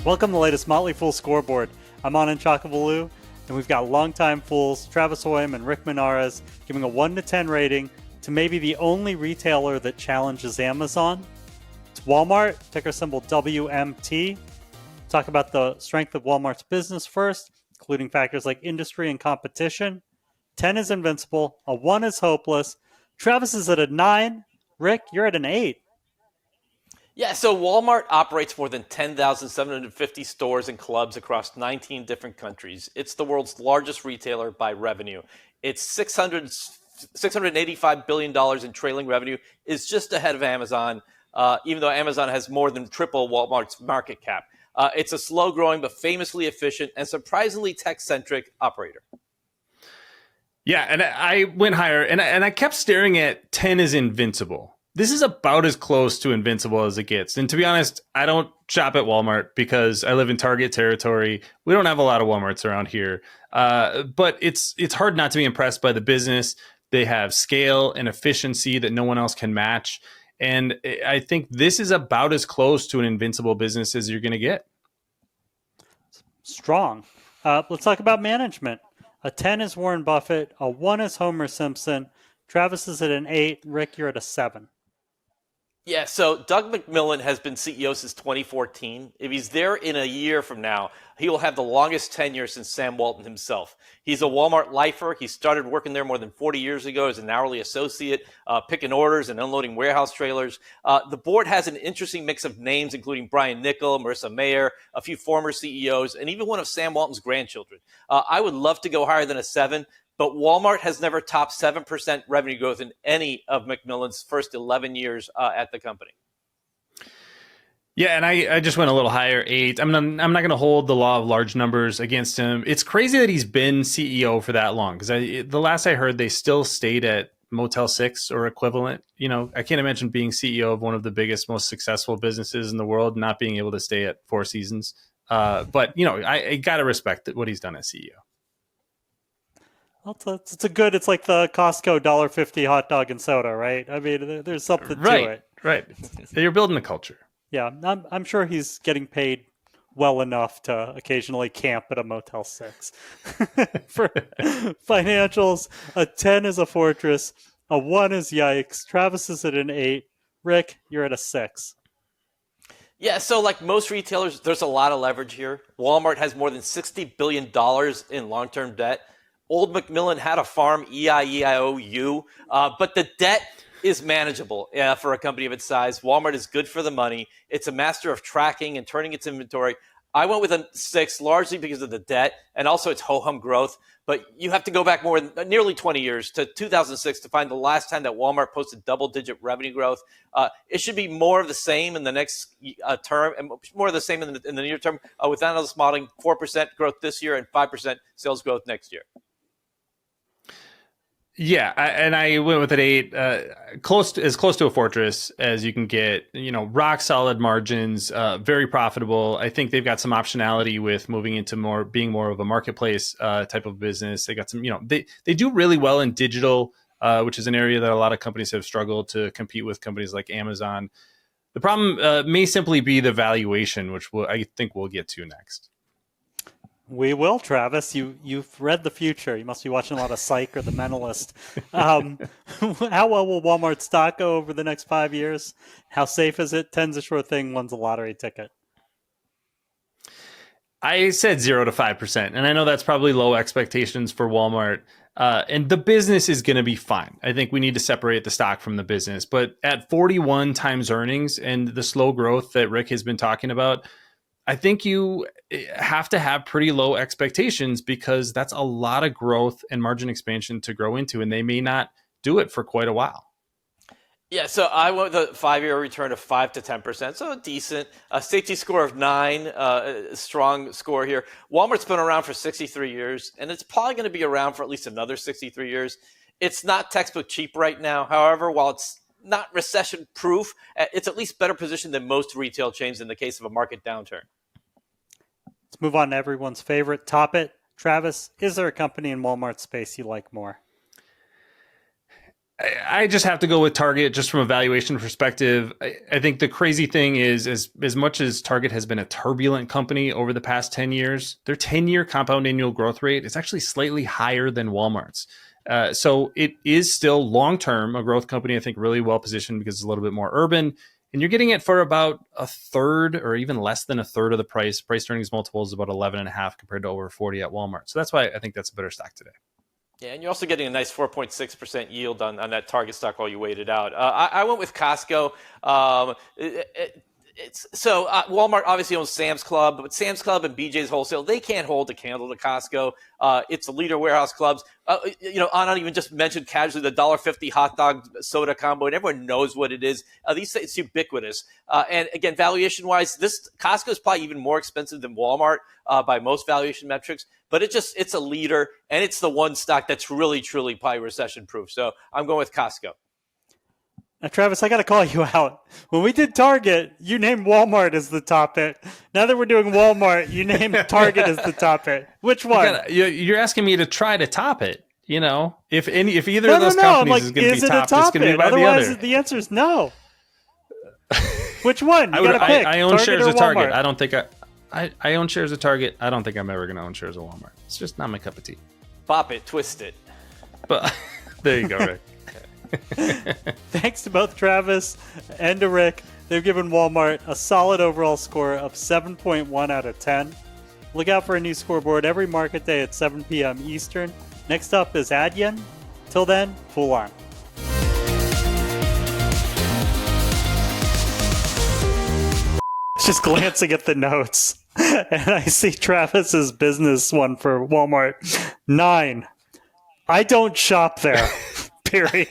Welcome to the latest Motley Fool scoreboard. I'm Anand Chakavaloo, and we've got longtime fools Travis Hoyam and Rick Menares giving a 1 to 10 rating to maybe the only retailer that challenges Amazon. It's Walmart, ticker symbol WMT. Talk about the strength of Walmart's business first, including factors like industry and competition. 10 is invincible, a 1 is hopeless. Travis is at a 9. Rick, you're at an 8. Yeah, so Walmart operates more than 10,750 stores and clubs across 19 different countries. It's the world's largest retailer by revenue. It's $685 billion in trailing revenue, is just ahead of Amazon, even though Amazon has more than triple Walmart's market cap. It's a slow-growing but famously efficient and surprisingly tech-centric operator. Yeah, and I went higher, and I kept staring at 10 is invincible. This is about as close to invincible as it gets. And to be honest, I don't shop at Walmart because I live in Target territory. We don't have a lot of Walmarts around here. But it's hard not to be impressed by the business. They have scale and efficiency that no one else can match. And I think this is about as close to an invincible business as you're going to get. Strong. Let's talk about management. A 10 is Warren Buffett. A 1 is Homer Simpson. Travis is at an 8. Rick, you're at a 7. Yeah, so Doug McMillon has been CEO since 2014. If he's there in a year from now, he will have the longest tenure since Sam Walton himself. He's a Walmart lifer. He started working there more than 40 years ago as an hourly associate, picking orders and unloading warehouse trailers. The board has an interesting mix of names, including Brian Niccol, Marissa Mayer, a few former CEOs, and even one of Sam Walton's grandchildren. I would love to go higher than a 7. But Walmart has never topped 7% revenue growth in any of McMillon's first 11 years at the company. Yeah, and I just went a little higher, 8. I'm not going to hold the law of large numbers against him. It's crazy that he's been CEO for that long, because the last I heard, they still stayed at Motel 6 or equivalent. You know, I can't imagine being CEO of one of the biggest, most successful businesses in the world, not being able to stay at Four Seasons. But, you know, I got to respect what he's done as CEO. It's like the Costco $1.50 hot dog and soda, right? I mean, there's something to it. Right. You're building the culture. Yeah, I'm sure he's getting paid well enough to occasionally camp at a Motel 6. For financials, a 10 is a fortress, a 1 is yikes. Travis is at an 8. Rick, you're at a 6. Yeah, so like most retailers, there's a lot of leverage here. Walmart has more than $60 billion in long-term debt. Old McMillon had a farm, EIEIOU, but the debt is manageable for a company of its size. Walmart is good for the money. It's a master of tracking and turning its inventory. I went with a 6 largely because of the debt and also its ho-hum growth. But you have to go back nearly 20 years to 2006 to find the last time that Walmart posted double-digit revenue growth. It should be more of the same in the next term, and more of the same in the near term. With analyst modeling, 4% growth this year and 5% sales growth next year. Yeah, I went with an 8, close to a fortress as you can get. You know, rock solid margins, very profitable. I think they've got some optionality with moving into being more of a marketplace type of business. They got some, you know, they do really well in digital, which is an area that a lot of companies have struggled to compete with companies like Amazon. The problem may simply be the valuation, which I think we'll get to next. We will, Travis. You've read the future. You must be watching a lot of Psych or The Mentalist. How well will Walmart stock go over the next 5 years? How safe is it? 10's a sure thing. 1's a lottery ticket. I said 0 to 5%, and I know that's probably low expectations for Walmart. And the business is going to be fine. I think we need to separate the stock from the business. But at 41 times earnings and the slow growth that Rick has been talking about, I think you have to have pretty low expectations because that's a lot of growth and margin expansion to grow into, and they may not do it for quite a while. Yeah, so I went with a 5-year return of 5 to 10%, so decent. A safety score of 9, a strong score here. Walmart's been around for 63 years, and it's probably going to be around for at least another 63 years. It's not textbook cheap right now. However, while it's not recession-proof, it's at least better positioned than most retail chains in the case of a market downturn. Let's move on to everyone's favorite topic. Travis, is there a company in Walmart space you like more? I just have to go with Target just from a valuation perspective. I think the crazy thing is, as much as Target has been a turbulent company over the past 10 years, their 10-year compound annual growth rate is actually slightly higher than Walmart's. So it is still long-term a growth company, I think really well positioned because it's a little bit more urban. And you're getting it for about a third or even less than a third of the price. Price earnings multiple is about 11.5 compared to over 40 at Walmart. So that's why I think that's a better stock today. Yeah, and you're also getting a nice 4.6% yield on that Target stock while you wait it out. I went with Costco. Walmart obviously owns Sam's Club, but Sam's Club and BJ's Wholesale, they can't hold a candle to Costco. It's the leader warehouse clubs. Anna even just mentioned casually the $1.50 hot dog soda combo, and everyone knows what it is. It's ubiquitous. And again, valuation-wise, this Costco is probably even more expensive than Walmart by most valuation metrics. But it's a leader, and it's the one stock that's really, truly probably recession-proof. So I'm going with Costco. Now, Travis, I got to call you out. When we did Target, you named Walmart as the top hit. Now that we're doing Walmart, you named Target as the top hit. Which one? You're asking me to try to top it. If either of those companies is going to be topped, it's going to be by the other. The answer is no. Which one? You got to pick. I own Target shares or of Target. Walmart? I don't think I own shares of Target. I don't think I'm ever going to own shares of Walmart. It's just not my cup of tea. Bop it, twist it. But there you go, Rick. Thanks to both Travis and to Rick. They've given Walmart a solid overall score of 7.1 out of 10. Look out for a new scoreboard every market day at 7 p.m. Eastern. Next up is Adyen. Till then, Fool on. Just glancing at the notes, and I see Travis's business one for Walmart. 9. I don't shop there. Period.